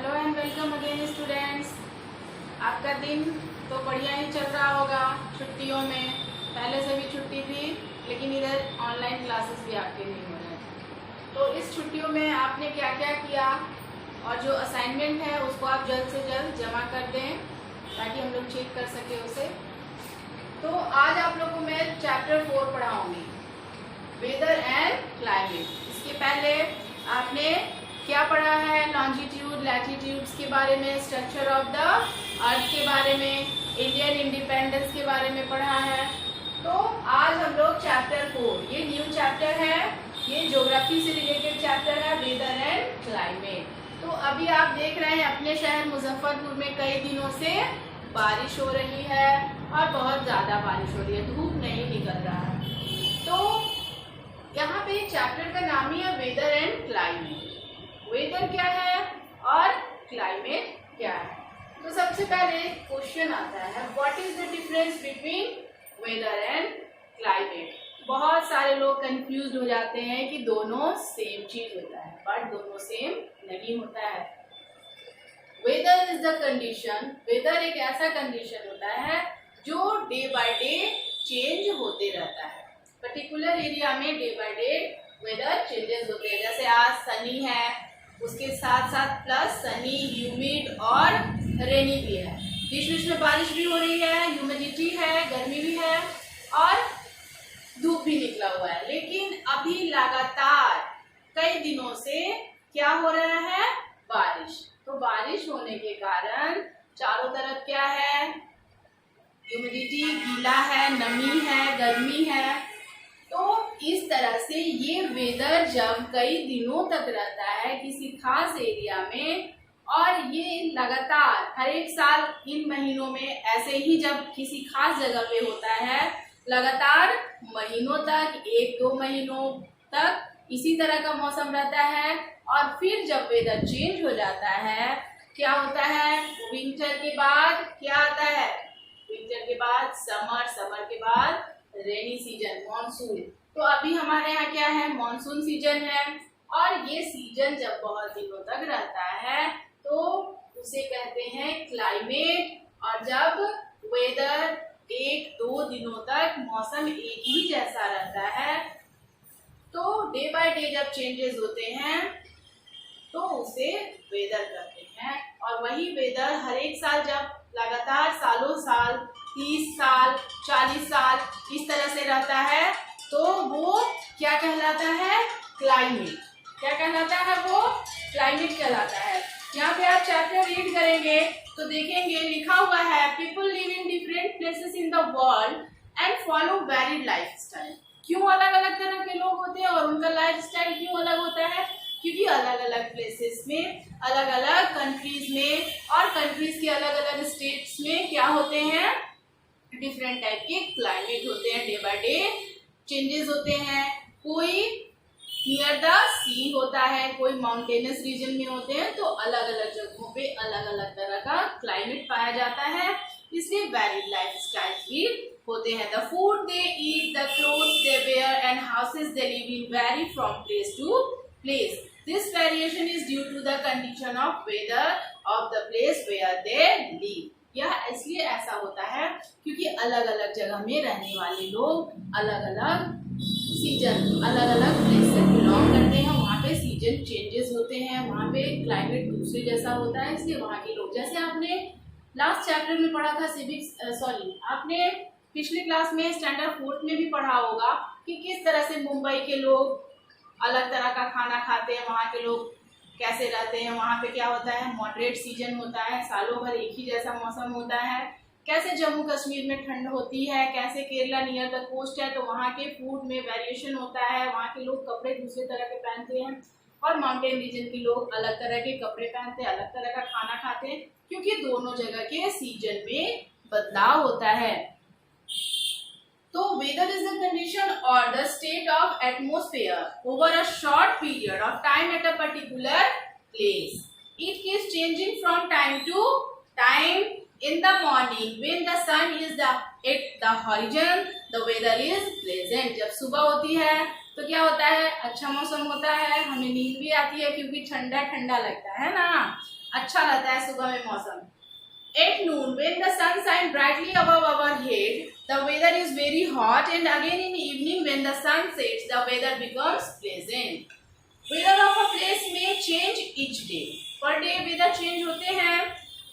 Hello and welcome again students. आपका दिन तो बढ़िया ही चल रहा होगा छुट्टियों में। पहले से भी छुट्टी थी, लेकिन इधर ऑनलाइन क्लासेस भी आपके नहीं हो रहे थे। तो इस छुट्टियों में आपने क्या क्या किया और जो असाइनमेंट है उसको आप जल्द से जल्द जमा कर दें ताकि हम लोग चेक कर सके उसे। तो आज आप लोगों को मैं चैप्टर 4 पढ़ाऊंगी, वेदर एंड क्लाइमेट। इसके पहले आपने क्या पढ़ा है? लॉन्जिट्यूड लैटिट्यूड्स के बारे में, स्ट्रक्चर ऑफ द अर्थ के बारे में, इंडियन इंडिपेंडेंस के बारे में पढ़ा है। तो आज हम लोग चैप्टर 4, ये न्यू चैप्टर है, ये ज्योग्राफी से रिलेटेड चैप्टर है, वेदर एंड क्लाइमेट। तो अभी आप देख रहे हैं अपने शहर मुजफ्फरपुर में कई दिनों से बारिश हो रही है और बहुत ज्यादा बारिश हो रही है, धूप नहीं निकल रहा है। तो यहाँ पे चैप्टर का नाम ही है वेदर एंड क्लाइमेट। वेदर क्या है और क्लाइमेट क्या है? तो सबसे पहले क्वेश्चन आता है, what is the difference between weather and climate. बहुत सारे लोग कंफ्यूज हो जाते हैं कि दोनों सेम चीज होता है, बट दोनों सेम नहीं होता है। Weather is the condition, weather एक ऐसा कंडीशन होता है जो डे बाय डे चेंज होते रहता है। पर्टिकुलर एरिया में day by day weather changes होते हैं। जैसे आज सनी है, उसके साथ साथ प्लस सनी, ह्यूमिड और रेनी भी है। बीच बीच में बारिश भी हो रही है, ह्यूमिडिटी है, गर्मी भी है और धूप भी निकला हुआ है। लेकिन अभी लगातार कई दिनों से क्या हो रहा है? बारिश। तो बारिश होने के कारण चारों तरफ क्या है? ह्यूमिडिटी, गीला है, नमी है, गर्मी है। तो इस तरह से ये वेदर जब कई दिनों तक रहता है किसी खास एरिया में, और ये लगातार हर एक साल इन महीनों में ऐसे ही जब किसी खास जगह पे होता है, लगातार महीनों तक, 1-2 महीनों तक इसी तरह का मौसम रहता है। और फिर जब वेदर चेंज हो जाता है, क्या होता है? विंटर के बाद क्या आता है? विंटर के बाद समर, समर के बाद रेनी सीजन, मॉनसून। तो अभी हमारे यहाँ क्या है? मॉनसून सीजन है। और ये सीजन जब बहुत दिनों तक रहता है तो उसे कहते हैं क्लाइमेट। और जब वेदर 1-2 दिनों तक मौसम एक ही जैसा रहता है, तो डे बाय डे जब चेंजेस होते हैं तो उसे वेदर कहते हैं। और वही वेदर हर एक साल जब लगातार सालों साल, 30 साल, 40 साल इस तरह से रहता है, तो वो क्या कहलाता है? क्लाइमेट। क्या कहलाता है? वो क्लाइमेट कहलाता है। यहाँ पे आप चैप्टर रीड करेंगे तो देखेंगे लिखा हुआ है, people live in different places in the world and follow varied life style. क्यों अलग अलग तरह के लोग होते हैं और उनका लाइफ स्टाइल क्यों अलग होता है? क्योंकि अलग अलग प्लेसेस में, अलग अलग कंट्रीज में और कंट्रीज के अलग अलग स्टेट्स में क्या होते हैं? डिफरेंट टाइप के क्लाइमेट होते हैं, डे बाय डे चेंजेस होते हैं। कोई नियर द सी होता है, कोई माउंटेनस रीजन में होते हैं, तो अलग अलग जगहों पे अलग अलग तरह का क्लाइमेट पाया जाता है, इसलिए वेरिड लाइफ स्टाइल भी होते हैं। The food they eat, the clothes they wear and houses they live in vary from place to place. This variation is due to the condition of weather of the place where they live. यह इसलिए ऐसा होता है क्योंकि अलग अलग जगह में रहने वाले लोग अलग अलग सीजन, अलग अलग प्लेस से बिलोंग करते हैं। वहाँ पे सीजन चेंजेस होते हैं, वहाँ पे क्लाइमेट दूसरे जैसा होता है, इसलिए वहाँ के लोग, जैसे आपने लास्ट चैप्टर में पढ़ा था आपने पिछले क्लास में स्टैंडर्ड 4 में भी पढ़ा होगा कि किस तरह से मुंबई के लोग अलग तरह का खाना खाते हैं, वहाँ के लोग कैसे रहते हैं। वहाँ पे क्या होता है? मॉडरेट सीजन होता है, सालों भर एक ही जैसा मौसम होता है। कैसे जम्मू कश्मीर में ठंड होती है, कैसे केरला नियर द कोस्ट है तो वहाँ के फूड में वेरिएशन होता है, वहाँ के लोग कपड़े दूसरे तरह के पहनते हैं और माउंटेन रीजन के लोग अलग तरह के कपड़े पहनते हैं, अलग तरह का खाना खाते हैं, क्योंकि दोनों जगह के सीजन में बदलाव होता है। तो weather is the condition or the state of atmosphere over a short period of time at a particular place. It keeps changing from time to time. In the morning, when the sun is at the horizon, the weather is pleasant. जब सुबह होती है तो क्या होता है? अच्छा मौसम होता है, हमें नींद भी आती है क्योंकि ठंडा ठंडा लगता है ना। अच्छा रहता है सुबह में मौसम। At noon, when the sun shines brightly above our head, the weather is very hot, and again in evening, when the sun sets, the weather becomes pleasant. Weather of a place may change each day. Per day weather change होते हैं.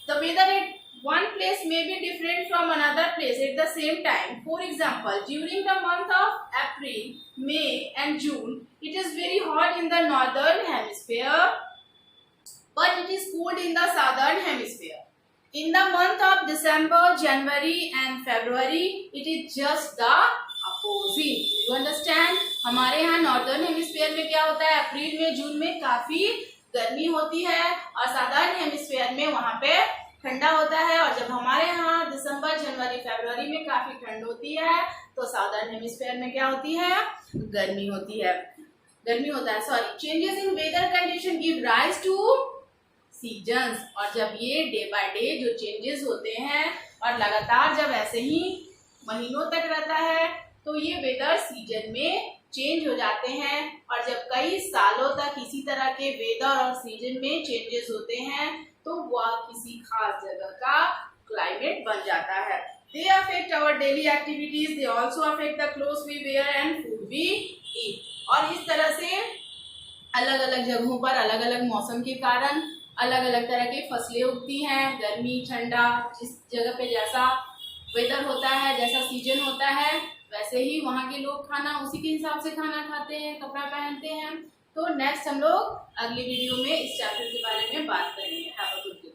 The weather at one place may be different from another place at the same time. For example, during the month of April, May, and June, it is very hot in the northern hemisphere, but it is cold in the southern hemisphere. In the month of December, January and February, it is just the opposite. You understand? हमारे यहाँ northern hemisphere में क्या होता है, अप्रैल में जून में काफी गर्मी होती है और साउदर्न हेमिस्फीयर में वहाँ पे ठंडा होता है। और जब हमारे यहाँ दिसंबर, जनवरी, फरवरी में काफी ठंड होती है तो साउदर्न हेमिस्फीयर में क्या होती है, गर्मी होती है, गर्मी होता है। Sorry, changes in weather condition give rise to seasons. और जब ये डे बाय डे जो चेंजेस होते हैं और लगातार जब ऐसे ही महीनों तक रहता है तो ये वेदर सीजन में चेंज हो जाते हैं। और जब कई सालों तक इसी तरह के वेदर और सीजन में चेंजेस होते हैं तो वह किसी खास जगह का क्लाइमेट बन जाता है। They affect our daily activities. They also affect the clothes we wear and food we eat. और इस तरह से अलग अलग जगहों पर अलग अलग मौसम के कारण अलग अलग तरह की फसलें उगती हैं। गर्मी, ठंडा, जिस जगह पे जैसा वेदर होता है, जैसा सीजन होता है, वैसे ही वहाँ के लोग खाना उसी के हिसाब से खाना खाते हैं, कपड़ा पहनते हैं। तो नेक्स्ट हम लोग अगली वीडियो में इस चैप्टर के बारे में बात करेंगे। Have a good day.